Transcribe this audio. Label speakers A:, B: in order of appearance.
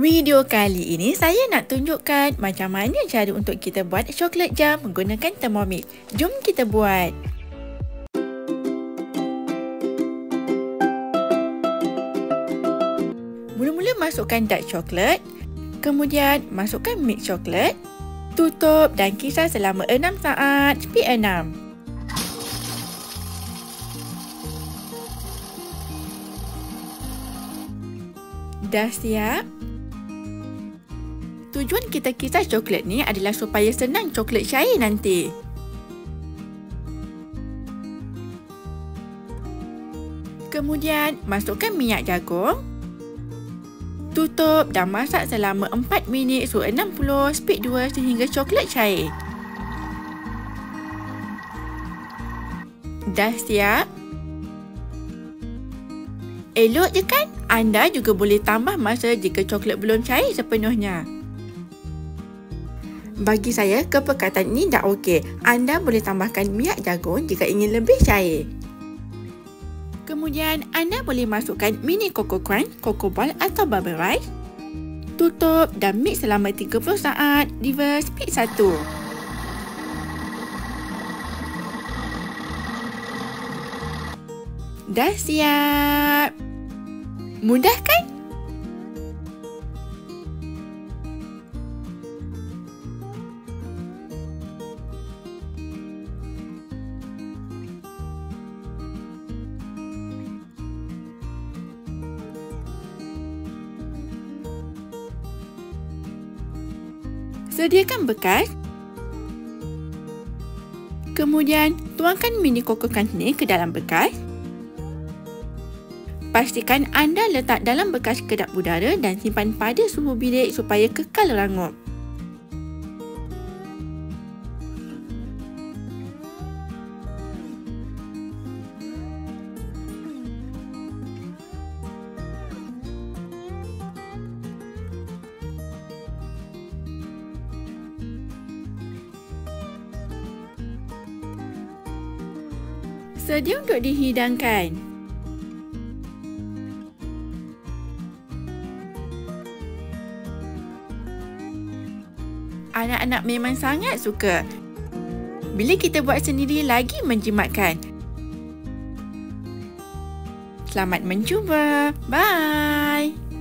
A: Video kali ini saya nak tunjukkan macam mana cara untuk kita buat coklat jam menggunakan Thermomix. Jom kita buat. Mula-mula masukkan dark coklat, kemudian masukkan milk coklat, tutup dan kisar selama 6 saat, speed 6. Dah siap? Tujuan kita kisar coklat ni adalah supaya senang coklat cair nanti. Kemudian masukkan minyak jagung. Tutup dan masak selama 4 minit suhu 60, speed 2 sehingga coklat cair. Dah siap? Elok je kan? Anda juga boleh tambah masa jika coklat belum cair sepenuhnya. Bagi saya, kepekatan ini dah okey. Anda boleh tambahkan minyak jagung jika ingin lebih cair. Kemudian, anda boleh masukkan mini Coco Crunch, Coco Ball atau Bubble Rice. Tutup dan mix selama 30 saat, reverse speed 1. Dah siap? Mudah kan? Sediakan bekas. Kemudian, tuangkan mini Coco Crunch ni ke dalam bekas. Pastikan anda letak dalam bekas kedap udara dan simpan pada suhu bilik supaya kekal rangup. Sedia untuk dihidangkan. Anak-anak memang sangat suka. Bila kita buat sendiri lagi menjimatkan. Selamat mencuba. Bye.